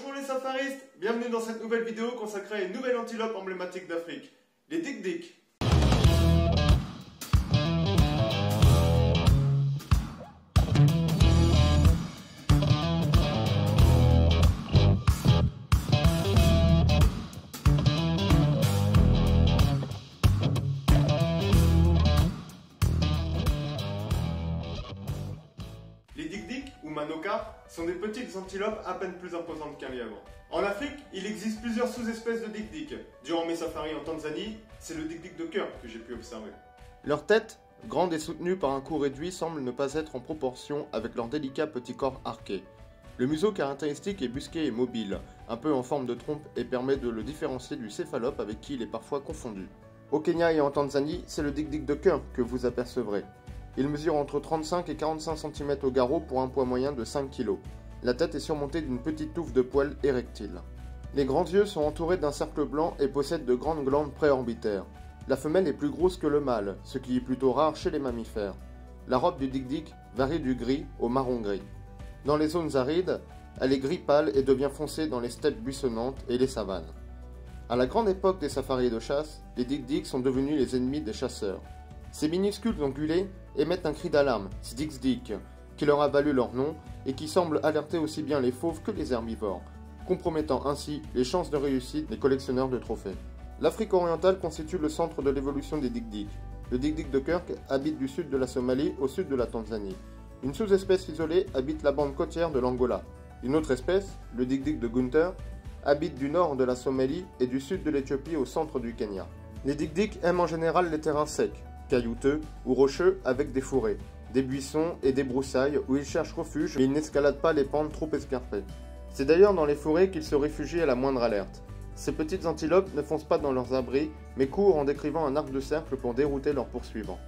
Bonjour les safaristes, bienvenue dans cette nouvelle vidéo consacrée à une nouvelle antilope emblématique d'Afrique, les dik-dik. Les dik-dik, ou manoka, sont des petites antilopes à peine plus imposantes qu'un lièvre. En Afrique, il existe plusieurs sous-espèces de dik-dik. Durant mes safaris en Tanzanie, c'est le dik-dik de cœur que j'ai pu observer. Leur tête, grande et soutenue par un cou réduit, semble ne pas être en proportion avec leur délicat petit corps arqué. Le museau caractéristique est busqué et mobile, un peu en forme de trompe et permet de le différencier du céphalope avec qui il est parfois confondu. Au Kenya et en Tanzanie, c'est le dik-dik de cœur que vous apercevrez. Il mesure entre 35 et 45 cm au garrot pour un poids moyen de 5 kg. La tête est surmontée d'une petite touffe de poils érectiles. Les grands yeux sont entourés d'un cercle blanc et possèdent de grandes glandes préorbitaires. La femelle est plus grosse que le mâle, ce qui est plutôt rare chez les mammifères. La robe du dik-dik varie du gris au marron gris. Dans les zones arides, elle est gris pâle et devient foncée dans les steppes buissonnantes et les savanes. À la grande époque des safaris de chasse, les dik-dik sont devenus les ennemis des chasseurs. Ces minuscules ongulés émettent un cri d'alarme, sdik-sdik, qui leur a valu leur nom et qui semble alerter aussi bien les fauves que les herbivores, compromettant ainsi les chances de réussite des collectionneurs de trophées. L'Afrique orientale constitue le centre de l'évolution des dik-dik. Le dik-dik de Kirk habite du sud de la Somalie au sud de la Tanzanie. Une sous-espèce isolée habite la bande côtière de l'Angola. Une autre espèce, le dik-dik de Gunther, habite du nord de la Somalie et du sud de l'Éthiopie au centre du Kenya. Les dik-dik aiment en général les terrains secs, caillouteux ou rocheux avec des fourrés, des buissons et des broussailles où ils cherchent refuge mais ils n'escaladent pas les pentes trop escarpées. C'est d'ailleurs dans les forêts qu'ils se réfugient à la moindre alerte. Ces petites antilopes ne foncent pas dans leurs abris mais courent en décrivant un arc de cercle pour dérouter leurs poursuivants.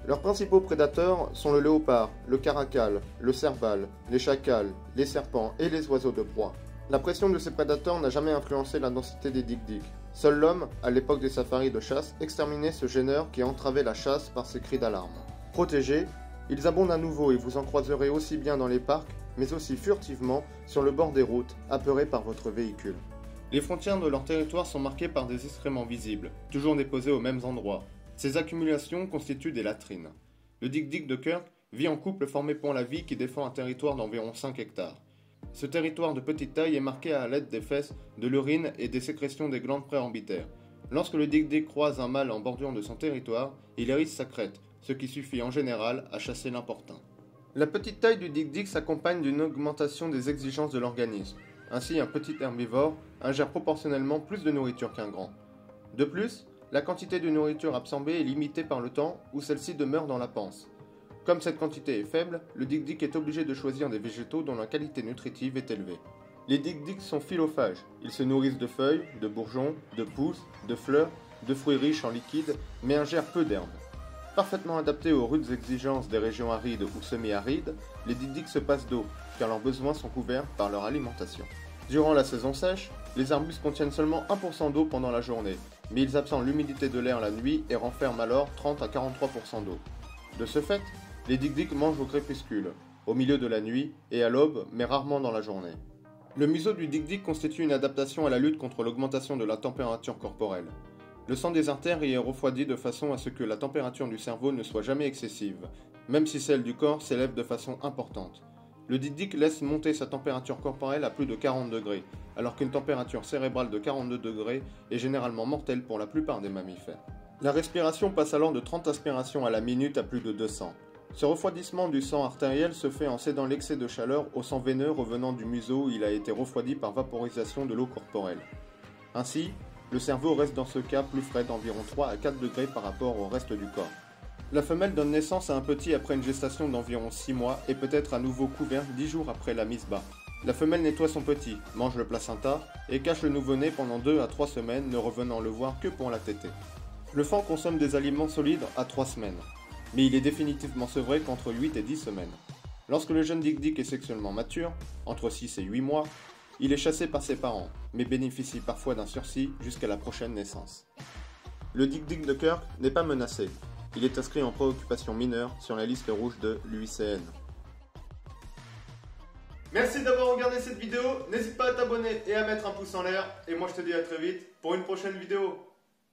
Leurs principaux prédateurs sont le léopard, le caracal, le serval, les chacals, les serpents et les oiseaux de proie. La pression de ces prédateurs n'a jamais influencé la densité des dik-dik. Seul l'homme, à l'époque des safaris de chasse, exterminait ce gêneur qui entravait la chasse par ses cris d'alarme. Protégés, ils abondent à nouveau et vous en croiserez aussi bien dans les parcs, mais aussi furtivement sur le bord des routes, apeurés par votre véhicule. Les frontières de leur territoire sont marquées par des excréments visibles, toujours déposés aux mêmes endroits. Ces accumulations constituent des latrines. Le dik-dik de Kirk vit en couple formé pont-la-vie qui défend un territoire d'environ 5 hectares. Ce territoire de petite taille est marqué à l'aide des fesses, de l'urine et des sécrétions des glandes préorbitaires. Lorsque le dik-dik croise un mâle en bordure de son territoire, il hérisse sa crête, ce qui suffit en général à chasser l'importun. La petite taille du dik-dik s'accompagne d'une augmentation des exigences de l'organisme. Ainsi, un petit herbivore ingère proportionnellement plus de nourriture qu'un grand. De plus, la quantité de nourriture absorbée est limitée par le temps où celle-ci demeure dans la panse. Comme cette quantité est faible, le dik-dik est obligé de choisir des végétaux dont la qualité nutritive est élevée. Les dik-dik sont phylophages. Ils se nourrissent de feuilles, de bourgeons, de pousses, de fleurs, de fruits riches en liquide, mais ingèrent peu d'herbes. Parfaitement adaptés aux rudes exigences des régions arides ou semi-arides, les dik-dik se passent d'eau, car leurs besoins sont couverts par leur alimentation. Durant la saison sèche, les arbustes contiennent seulement 1% d'eau pendant la journée, mais ils absorbent l'humidité de l'air la nuit et renferment alors 30 à 43% d'eau. De ce fait, les dik-dik mangent au crépuscule, au milieu de la nuit et à l'aube, mais rarement dans la journée. Le museau du dik-dik constitue une adaptation à la lutte contre l'augmentation de la température corporelle. Le sang des artères y est refroidi de façon à ce que la température du cerveau ne soit jamais excessive, même si celle du corps s'élève de façon importante. Le dik-dik laisse monter sa température corporelle à plus de 40 degrés, alors qu'une température cérébrale de 42 degrés est généralement mortelle pour la plupart des mammifères. La respiration passe alors de 30 aspirations à la minute à plus de 200. Ce refroidissement du sang artériel se fait en cédant l'excès de chaleur au sang veineux revenant du museau où il a été refroidi par vaporisation de l'eau corporelle. Ainsi, le cerveau reste dans ce cas plus frais d'environ 3 à 4 degrés par rapport au reste du corps. La femelle donne naissance à un petit après une gestation d'environ 6 mois et peut être à nouveau couverte 10 jours après la mise bas. La femelle nettoie son petit, mange le placenta et cache le nouveau-né pendant 2 à 3 semaines, ne revenant le voir que pour la tétée. Le faon consomme des aliments solides à 3 semaines. Mais il est définitivement sevré qu'entre 8 et 10 semaines. Lorsque le jeune dik-dik est sexuellement mature, entre 6 et 8 mois, il est chassé par ses parents, mais bénéficie parfois d'un sursis jusqu'à la prochaine naissance. Le dik-dik de Kirk n'est pas menacé. Il est inscrit en préoccupation mineure sur la liste rouge de l'UICN. Merci d'avoir regardé cette vidéo, n'hésite pas à t'abonner et à mettre un pouce en l'air. Et moi je te dis à très vite pour une prochaine vidéo.